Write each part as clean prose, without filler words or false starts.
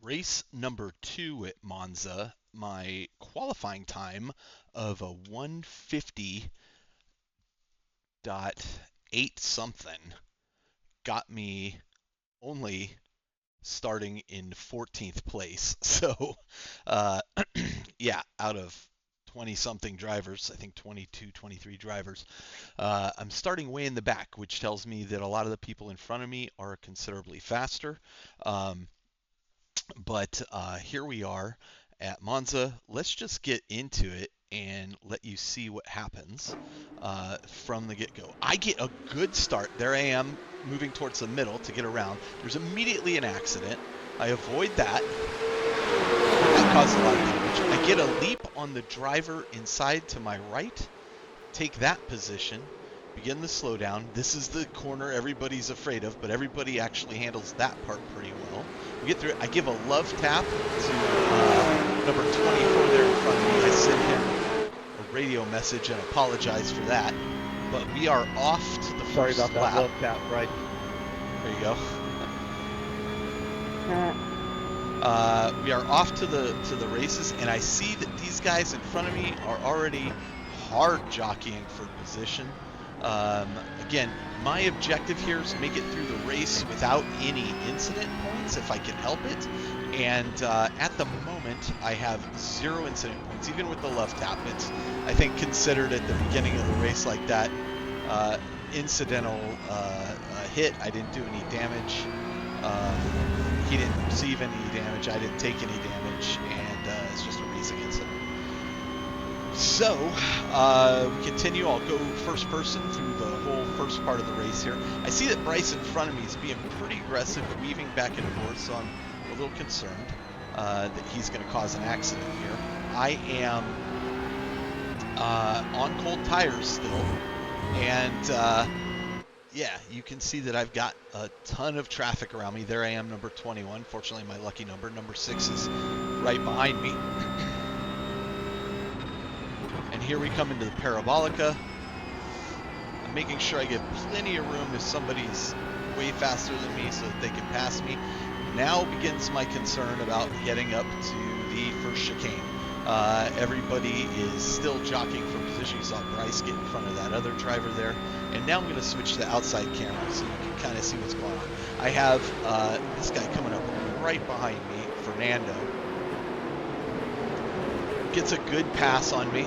Race number 2 at Monza, my qualifying time of a 150.8 something got me only starting in 14th place. So, uh, yeah, out of 20 something drivers, I think 22, 23 drivers, I'm starting way in the back, which tells me that a lot of the people in front of me are considerably faster. Um, but here we are at Monza. Let's just get into it and let you see what happens from the get-go. I get a good start. There I am moving towards the middle to get around. There's immediately an accident. I avoid that. That caused a lot of damage. I get a leap on the driver inside to my right. Take that position. Begin the slowdown. This is the corner everybody's afraid of, but everybody actually handles that part pretty well. We get through it. I give a love tap to number 24 there in front of me. I send him a radio message and apologize for that. But we are off to the Sorry first about that lap. love tap, Bryce. There you go. We are off to the races, and I see that these guys in front of me are already hard jockeying for position. Again, my objective here is to make it through the race without any incident points if I can help it. And at the moment, I have 0 incident points, even with the love tap. It's, I think, considered at the beginning of the race like that incidental hit. I didn't do any damage. He didn't receive any damage. I didn't take any damage, and it's just a racing incident. So, we continue. I'll go first person through the whole first part of the race here. I see that Bryce in front of me is being pretty aggressive, weaving back and forth, so I'm a little concerned that he's going to cause an accident here. I am on cold tires still, and yeah, you can see that I've got a ton of traffic around me. There I am, number 21. Fortunately, my lucky number. Number 6 is right behind me. And here we come into the Parabolica. I'm making sure I give plenty of room if somebody's way faster than me so that they can pass me. Now begins my concern about getting up to the first chicane. Everybody is still jockeying for position. You saw Bryce get in front of that other driver there. And now I'm going to switch to the outside camera so you can kind of see what's going on. I have this guy coming up right behind me, Fernando. Gets a good pass on me.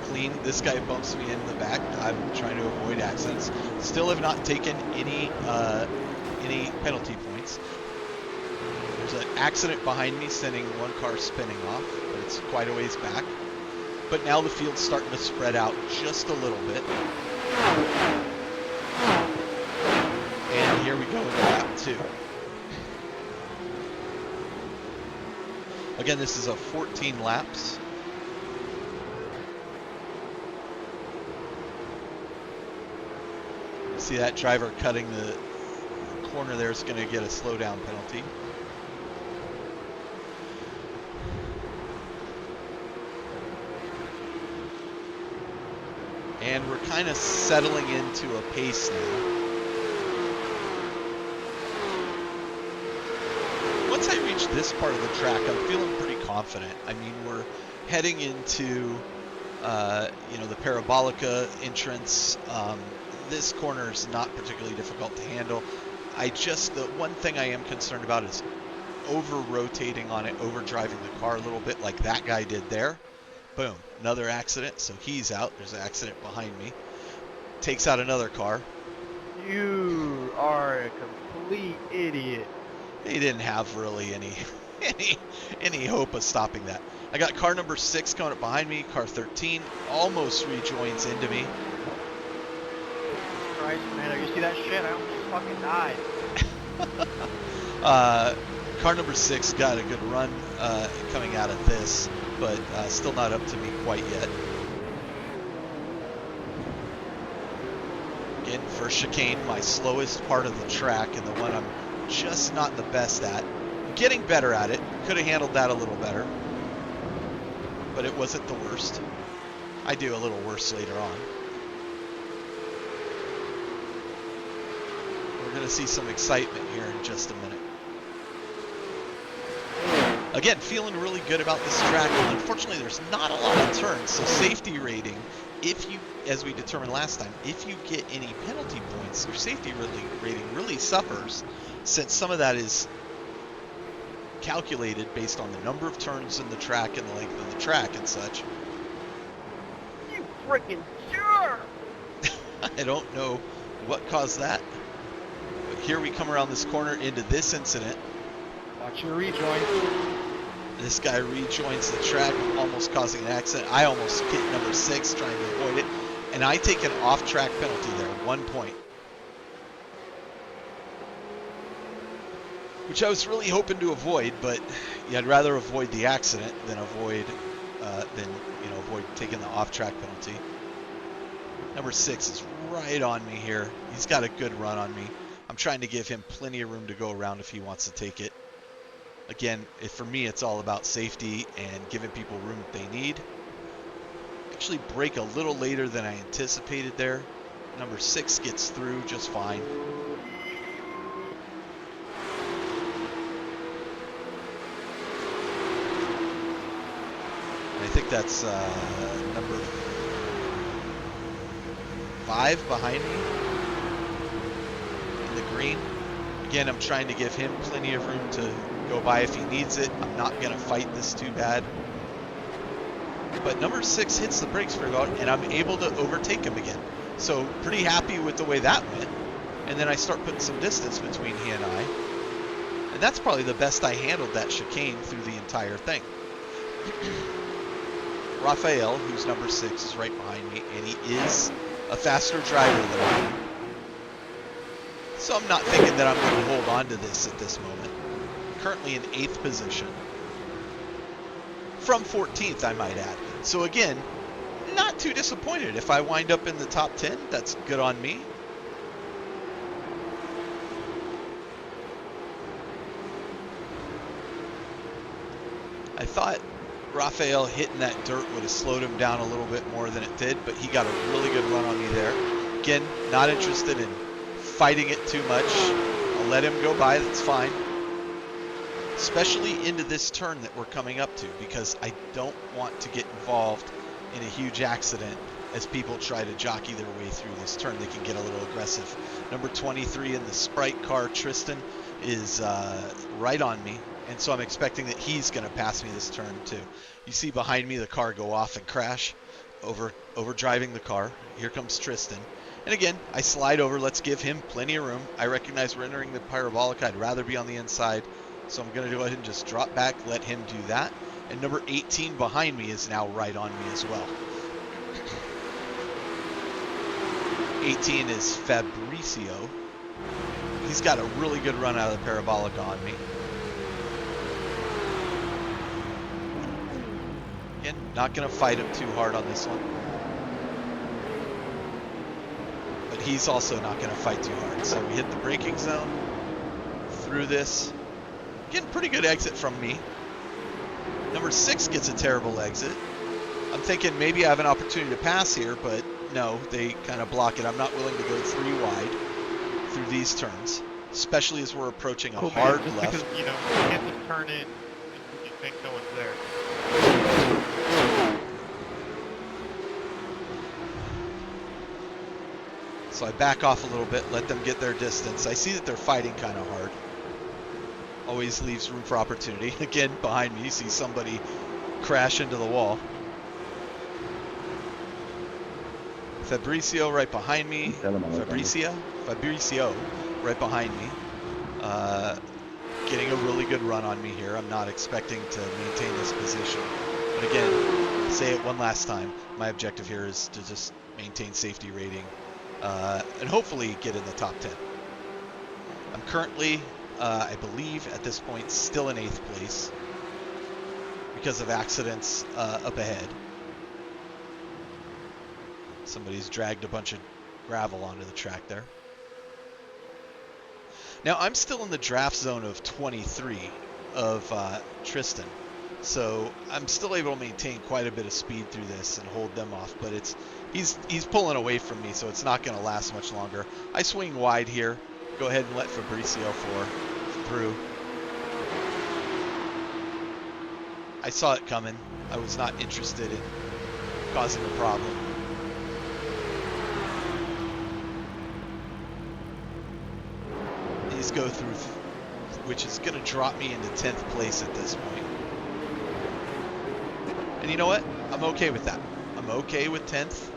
Clean. This guy bumps me in the back. I'm trying to avoid accidents. Still have not taken any penalty points. There's an accident behind me sending one car spinning off, but it's quite a ways back. But now the field's starting to spread out just a little bit. And here we go into lap 2. Again, this is a 14 laps. See that driver cutting the corner there is going to get a slowdown penalty. And we're kind of settling into a pace now. Once I reach this part of the track, I'm feeling pretty confident. I mean, we're heading into, the Parabolica entrance. This corner is not particularly difficult to handle. The one thing I am concerned about is over-rotating on it, over-driving the car a little bit like that guy did there. Boom, another accident, so he's out. There's an accident behind me. Takes out another car. You are a complete idiot. He didn't have really any hope of stopping that. I got car number 6 coming up behind me. Car 13 almost rejoins into me. Christ, man, you see that shit? I almost fucking died. Car number 6 got a good run coming out of this, but still not up to me quite yet. Again, first chicane, my slowest part of the track and the one I'm just not the best at. I'm getting better at it. Could have handled that a little better, but it wasn't the worst. I do a little worse later on. We're going to see some excitement here in just a minute. Again, feeling really good about this track. Unfortunately, there's not a lot of turns, so safety rating, if you, as we determined last time, if you get any penalty points, your safety rating really suffers, since some of that is calculated based on the number of turns in the track and the length of the track and such. You freaking jerk! I don't know what caused that. But here we come around this corner into this incident. Watch your rejoin. This guy rejoins the track, almost causing an accident. I almost hit number 6 trying to avoid it. And I take an off-track penalty there, 1 point. Which I was really hoping to avoid, but yeah, I'd rather avoid the accident than avoid taking the off-track penalty. Number 6 is right on me here. He's got a good run on me. I'm trying to give him plenty of room to go around if he wants to take it. Again, for me, it's all about safety and giving people room that they need. Actually brake a little later than I anticipated there. Number 6 gets through just fine. I think that's number 5 behind me in the green. Again, I'm trying to give him plenty of room to go by if he needs it. I'm not going to fight this too bad. But number 6 hits the brakes very well, and I'm able to overtake him again. So pretty happy with the way that went. And then I start putting some distance between he and I. And that's probably the best I handled that chicane through the entire thing. Raphael, who's number 6, is right behind me, and he is a faster driver than I am. So I'm not thinking that I'm going to hold on to this at this moment. I'm currently in 8th position. From 14th, I might add. So again, not too disappointed. If I wind up in the top 10, that's good on me. I thought Raphael hitting that dirt would have slowed him down a little bit more than it did, but he got a really good run on me there. Again, not interested in fighting it too much. I'll let him go by, that's fine. Especially into this turn that we're coming up to, because I don't want to get involved in a huge accident as people try to jockey their way through this turn. They can get a little aggressive. Number 23 in the Sprite car, Tristan, is right on me. And so I'm expecting that he's going to pass me this turn too. You see behind me the car go off and crash, over driving the car. Here comes Tristan. And again, I slide over. Let's give him plenty of room. I recognize we're entering the parabolic. I'd rather be on the inside. So I'm going to go ahead and just drop back, let him do that. And number 18 behind me is now right on me as well. 18 is Fabricio. He's got a really good run out of the parabolic on me. Again, not going to fight him too hard on this one. But he's also not going to fight too hard. So we hit the braking zone through this. Again, pretty good exit from me. Number 6 gets a terrible exit. I'm thinking maybe I have an opportunity to pass here, but no, they kind of block it. I'm not willing to go 3 wide through these turns, especially as we're approaching a hard left. Because, you get to turn in and you think no one's there. So I back off a little bit, let them get their distance. I see that they're fighting kind of hard. Always leaves room for opportunity. Again, behind me, you see somebody crash into the wall. Fabricio right behind me. Fabricio right behind me. Getting a really good run on me here. I'm not expecting to maintain this position. But again, say it one last time. My objective here is to just maintain safety rating and hopefully get in the top 10. I'm currently, I believe at this point, still in 8th place because of accidents up ahead. Somebody's dragged a bunch of gravel onto the track there. Now, I'm still in the draft zone of 23 of Tristan, so I'm still able to maintain quite a bit of speed through this and hold them off, but he's pulling away from me, so it's not going to last much longer. I swing wide here. Go ahead and let Fabricio through. I saw it coming. I was not interested in causing a problem. These go through, which is going to drop me into 10th place at this point. And you know what? I'm okay with that. I'm okay with 10th.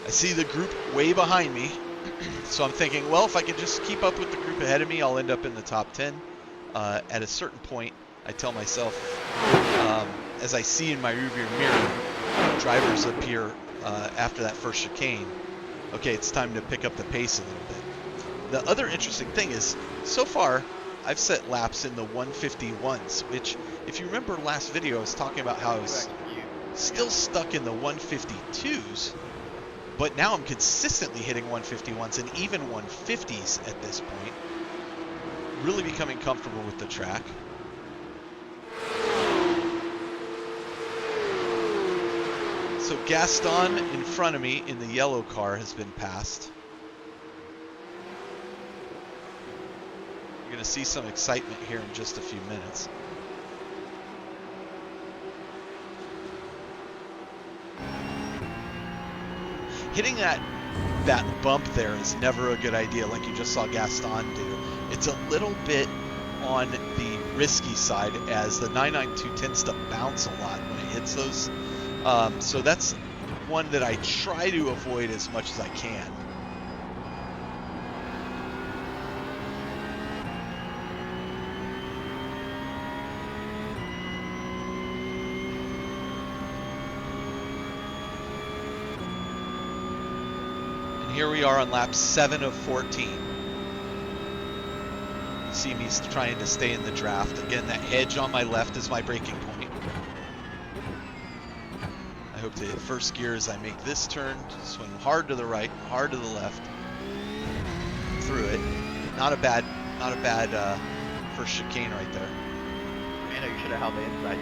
I see the group way behind me. So I'm thinking, well, if I can just keep up with the group ahead of me, I'll end up in the top 10. At a certain point, I tell myself, as I see in my rearview mirror, drivers appear after that first chicane. Okay, it's time to pick up the pace a little bit. The other interesting thing is, so far, I've set laps in the 151s, which, if you remember last video, I was talking about how I was still stuck in the 152s, but now I'm consistently hitting 151s and even 150s at this point. Really becoming comfortable with the track. So Gaston in front of me in the yellow car has been passed. You're going to see some excitement here in just a few minutes. Hitting that bump there is never a good idea, like you just saw Gaston do. It's a little bit on the risky side, as the 992 tends to bounce a lot when it hits those. So that's one that I try to avoid as much as I can. Here we are on lap 7 of 14. You see me trying to stay in the draft. Again, that hedge on my left is my braking point. I hope to hit first gear as I make this turn. Swing hard to the right, hard to the left. Through it. Not a bad first chicane right there. I know you should have held the inside.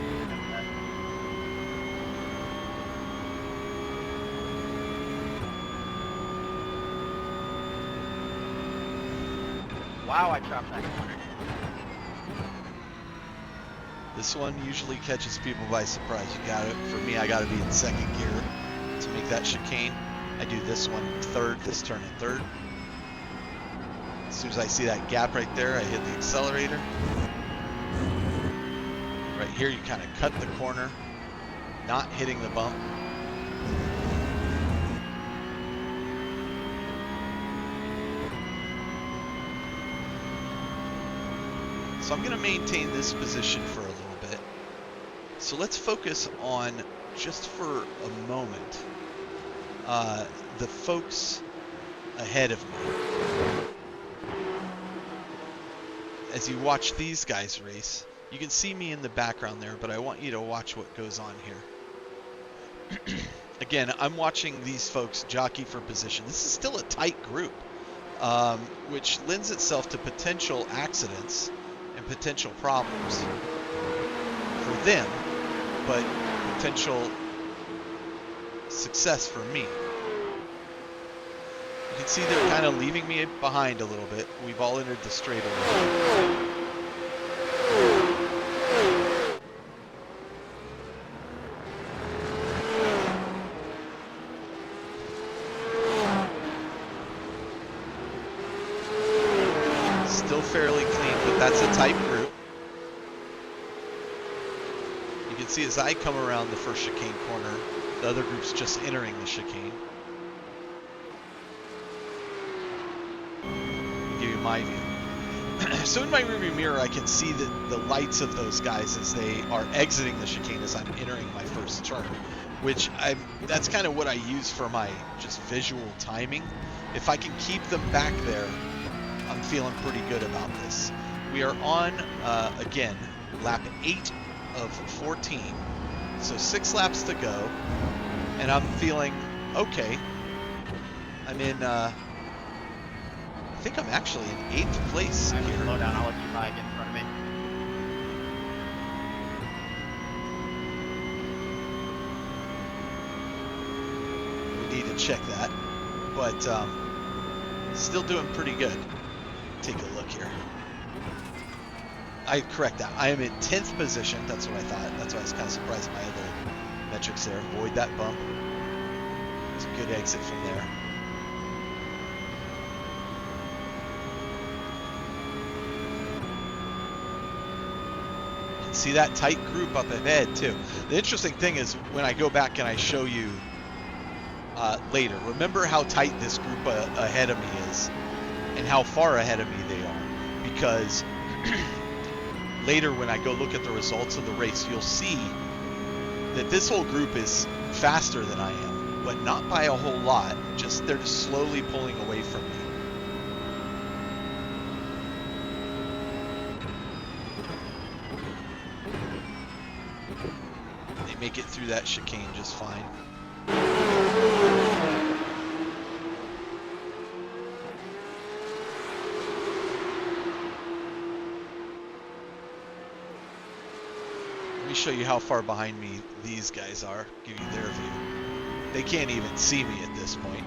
Wow, I chopped that corner. This one usually catches people by surprise. For me, I gotta be in second gear to make that chicane. I do this one in third, this turn in third. As soon as I see that gap right there, I hit the accelerator. Right here, you kind of cut the corner, not hitting the bump. So I'm going to maintain this position for a little bit. So let's focus on, just for a moment, the folks ahead of me. As you watch these guys race, you can see me in the background there, but I want you to watch what goes on here. Again, I'm watching these folks jockey for position. This is still a tight group, which lends itself to potential accidents and potential problems for them, but potential success for me. You can see they're kind of leaving me behind a little bit. We've all entered the straightaway. Still fairly clean, but that's a tight group. You can see as I come around the first chicane corner, the other group's just entering the chicane. Give you my view. So in my rearview mirror, I can see the lights of those guys as they are exiting the chicane as I'm entering my first turn, which that's kind of what I use for my just visual timing. If I can keep them back there, I'm feeling pretty good about this. We are on, again, lap 8 of 14. So 6 laps to go. And I'm feeling okay. I'm in, I think I'm actually in 8th place here. Slow down, I'll let you bike in front of me. We need to check that. But still doing pretty good. take a look here. I correct that. I am in 10th position. That's what I thought. That's why I was kind of surprised by my little metrics there. Avoid that bump. It's a good exit from there. You can see that tight group up ahead too. The interesting thing is when I go back and I show you later, remember how tight this group ahead of me is and how far ahead of me they are, because later when I go look at the results of the race, you'll see that this whole group is faster than I am, but not by a whole lot. They're just slowly pulling away from me. They make it through that chicane just fine. Let me show you how far behind me these guys are, give you their view. They can't even see me at this point.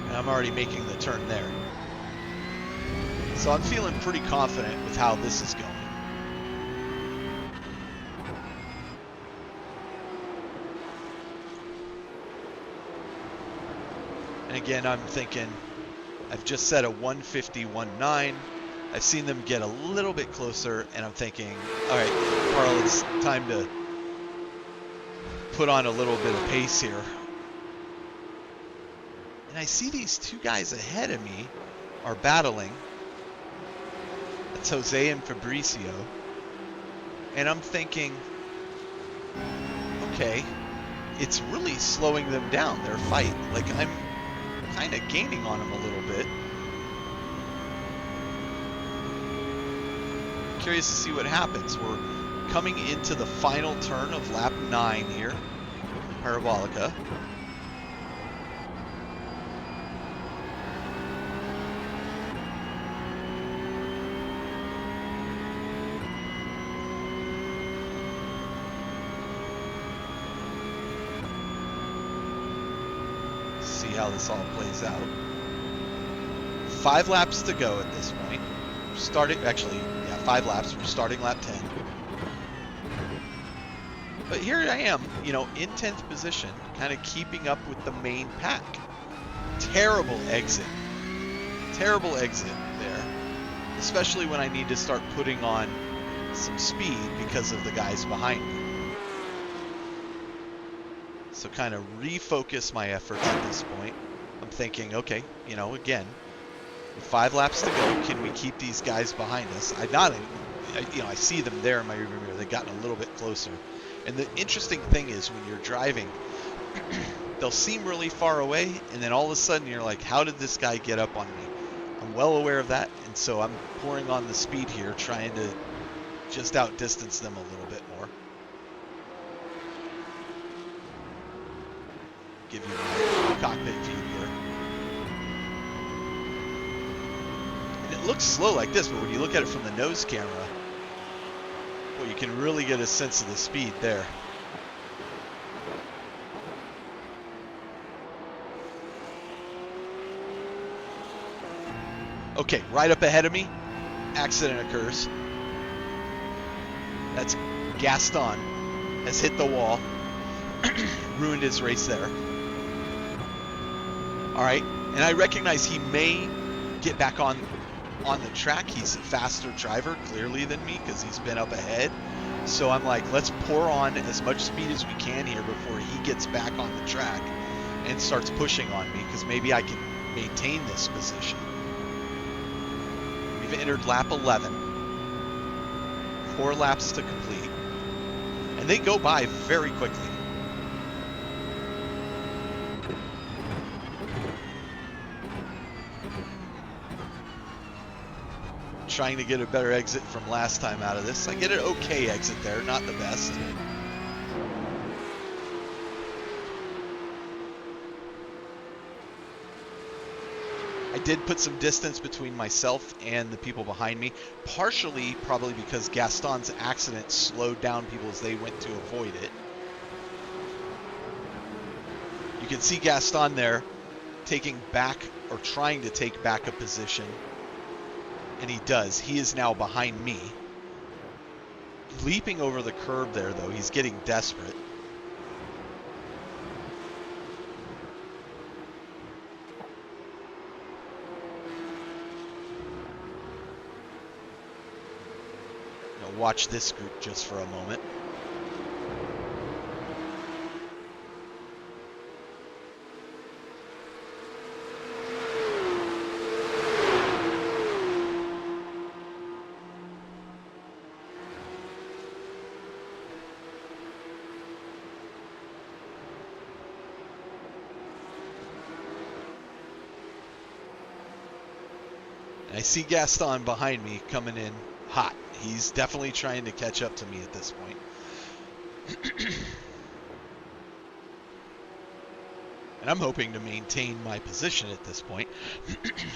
And I'm already making the turn there. So I'm feeling pretty confident with how this is going. And again, I'm thinking, I've just set a 151.9. I've seen them get a little bit closer, and I'm thinking, all right, Carl, it's time to put on a little bit of pace here. And I see these two guys ahead of me are battling. That's Jose and Fabricio. And I'm thinking, okay, it's really slowing them down, their fight. Like, I'm kind of gaining on them a little bit. Curious to see what happens. We're coming into the final turn of lap 9 here, Parabolica. See how this all plays out. 5 laps to go at this point. We're starting, actually, yeah, 5 laps. We're starting lap 10. But here I am, you know, in 10th position, kind of keeping up with the main pack. Terrible exit. Terrible exit there. Especially when I need to start putting on some speed because of the guys behind me. So kind of refocus my efforts at this point. I'm thinking, okay, you know, again, with 5 laps to go, can we keep these guys behind us? I see them there in my rearview mirror. They've gotten a little bit closer. And the interesting thing is when you're driving, they'll seem really far away, and then all of a sudden you're like, how did this guy get up on me? I'm well aware of that, and so I'm pouring on the speed here, trying to just outdistance them a little bit more. Give you my cockpit view here. And it looks slow like this, but when you look at it from the nose camera, well, you can really get a sense of the speed there. Okay, right up ahead of me, accident occurs. That's Gaston has hit the wall, ruined his race there. All right, and I recognize he may get back on the track. He's a faster driver, clearly, than me because he's been up ahead. So I'm like, let's pour on as much speed as we can here before he gets back on the track and starts pushing on me, because maybe I can maintain this position. We've entered lap 11. 4 laps to complete. And they go by very quickly. Trying to get a better exit from last time out of this. I get an okay exit there, not the best. I did put some distance between myself and the people behind me, partially probably because Gaston's accident slowed down people as they went to avoid it. You can see Gaston there taking back or trying to take back a position. And he does. He is now behind me. Leaping over the curb there, though. He's getting desperate. Now watch this group just for a moment. I see Gaston behind me coming in hot. He's definitely trying to catch up to me at this point. And I'm hoping to maintain my position at this point,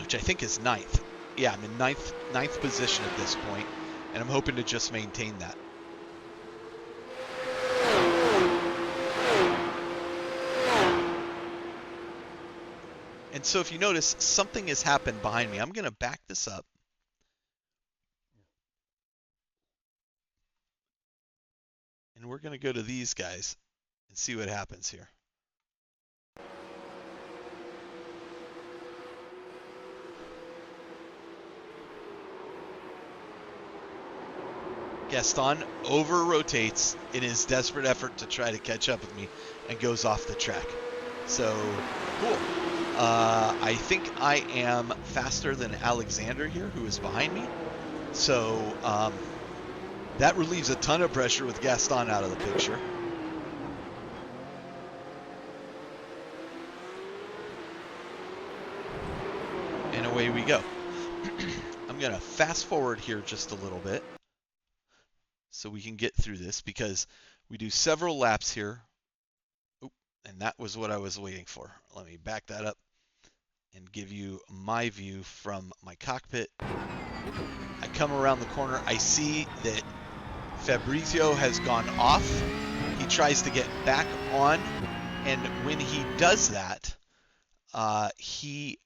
which I think is ninth. Yeah, I'm in ninth position at this point, and I'm hoping to just maintain that. And so if you notice, something has happened behind me. I'm going to back this up. And we're going to go to these guys and see what happens here. Gaston over-rotates in his desperate effort to try to catch up with me and goes off the track. So, cool. I think I am faster than Alexander here, who is behind me. So, that relieves a ton of pressure with Gaston out of the picture. And away we go. I'm going to fast forward here just a little bit so we can get through this, because we do several laps here. Oop, and that was what I was waiting for. Let me back that up and give you my view from my cockpit. I come around the corner. I see that Fabrizio has gone off. He tries to get back on, and when he does that, he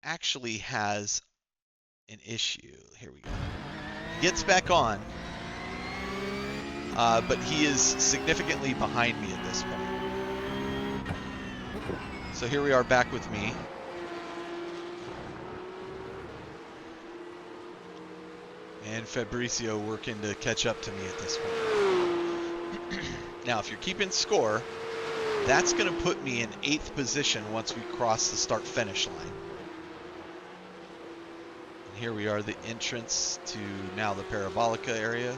actually has an issue. Here we go. He gets back on, but he is significantly behind me at this point. So here we are back with me. And Fabrizio working to catch up to me at this point. Now, if you're keeping score, that's going to put me in 8th position once we cross the start-finish line. And here we are, the entrance to now the Parabolica area.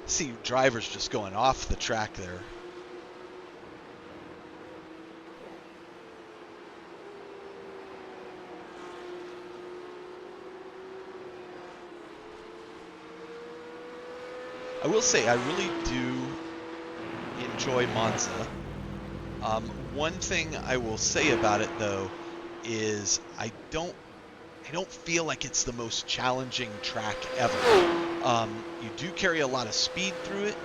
See drivers just going off the track there. I will say I really do enjoy Monza. One thing I will say about it though is I don't feel like it's the most challenging track ever. You do carry a lot of speed through it.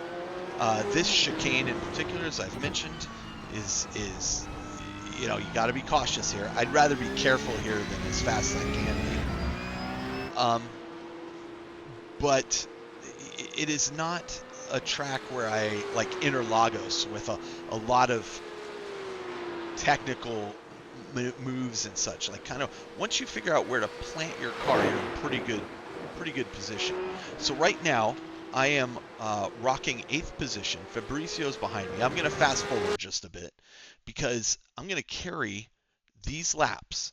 This chicane in particular, as I've mentioned, is you know, you got to be cautious here. I'd rather be careful here than as fast as I can be. But it is not a track where I like Interlagos with a lot of technical moves and such. Like, kind of once you figure out where to plant your car, you're in pretty good position. So right now I am rocking 8th position. Fabrizio's behind me. I'm going to fast forward just a bit because I'm going to carry these laps,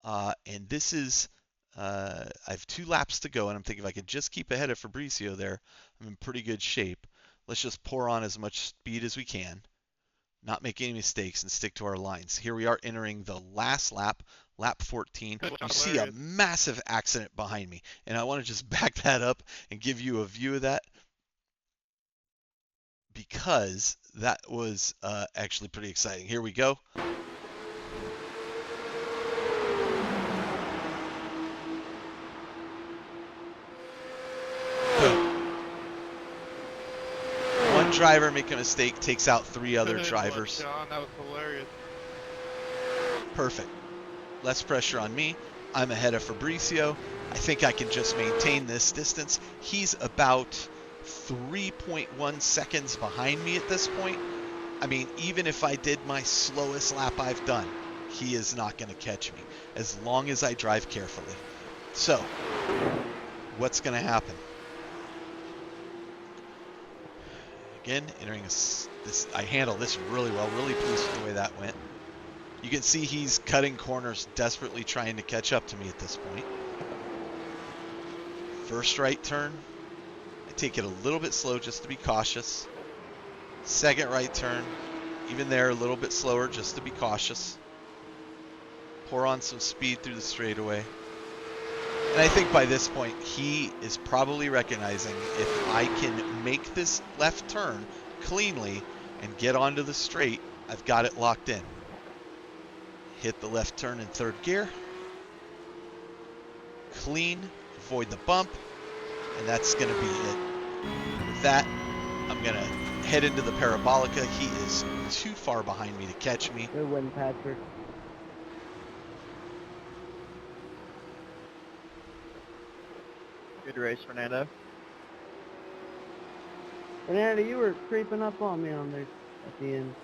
and this is I have 2 laps to go, and I'm thinking if I could just keep ahead of Fabrizio there, I'm in pretty good shape. Let's just pour on as much speed as we can, not make any mistakes, and stick to our lines. Here we are entering the last lap, lap 14. You see a massive accident behind me, and I want to just back that up and give you a view of that because that was actually pretty exciting. Here we go. driver make a mistake, takes out three other What, drivers. Sean? That was hilarious. Perfect. Less pressure on me. I'm ahead of Fabricio. I think I can just maintain this distance. He's about 3.1 seconds behind me at this point. I mean, even if I did my slowest lap I've done, he is not going to catch me as long as I drive carefully. So, what's going to happen? Again, entering this, I handle this really well. Really pleased with the way that went. You can see he's cutting corners, desperately trying to catch up to me at this point. First right turn, I take it a little bit slow just to be cautious. Second right turn, even there a little bit slower just to be cautious. Pour on some speed through the straightaway. And I think by this point, he is probably recognizing if I can make this left turn cleanly and get onto the straight, I've got it locked in. Hit the left turn in third gear. Clean, avoid the bump, and that's going to be it. With that, I'm going to head into the Parabolica. He is too far behind me to catch me. Good win, Patrick. Good race, Fernando. Fernando, you were creeping up on me on there at the end.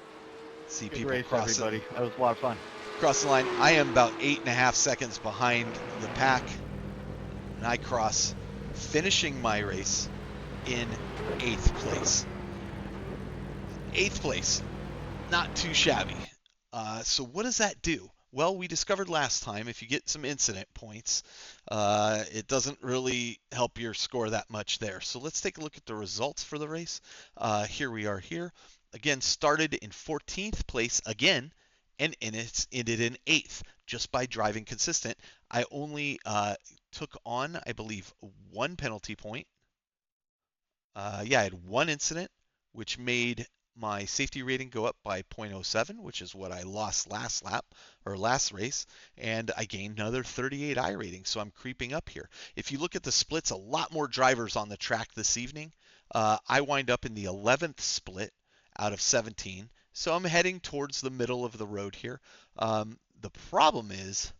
See Good people race, crossing. everybody. That was a lot of fun. Cross the line. I am about 8.5 seconds behind the pack, and I cross, finishing my race in 8th place. 8th place, not too shabby. So what does that do? Well, we discovered last time if you get some incident points, it doesn't really help your score that much there. So let's take a look at the results for the race. Here we are here. Again, started in 14th place again, and ended in 8th just by driving consistent. I only took on, I believe, one penalty point. Yeah, I had one incident, which made my safety rating go up by 0.07, which is what I lost last lap or last race, and I gained another 38 I rating, so I'm creeping up here. If you look at the splits, a lot more drivers on the track this evening. I wind up in the 11th split out of 17, so I'm heading towards the middle of the road here. The problem is,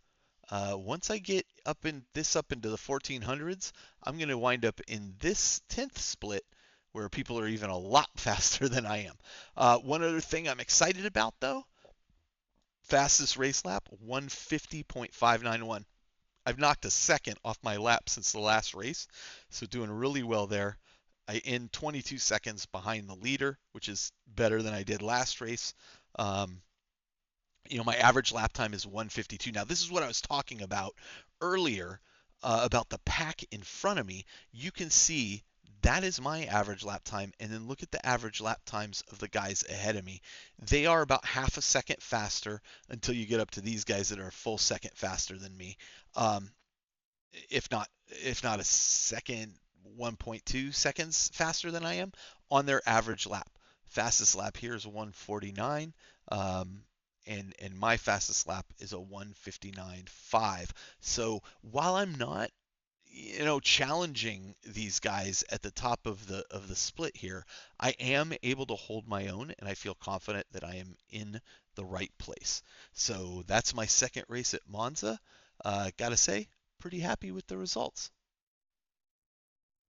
once I get up into the 1400s, I'm going to wind up in this 10th split where people are even a lot faster than I am. One other thing I'm excited about, though, fastest race lap, 150.591. I've knocked a second off my lap since the last race, so doing really well there. I end 22 seconds behind the leader, which is better than I did last race. My average lap time is 152. Now, this is what I was talking about earlier about the pack in front of me. You can see that is my average lap time, and then look at the average lap times of the guys ahead of me. They are about half a second faster until you get up to these guys that are a full second faster than me. If not a second, 1.2 seconds faster than I am on their average lap. Fastest lap here is 149. And my fastest lap is a 159.5. So while I'm not, challenging these guys at the top of the split here, I am able to hold my own, and I feel confident that I am in the right place. So that's my second race at Monza. Gotta say, pretty happy with the results.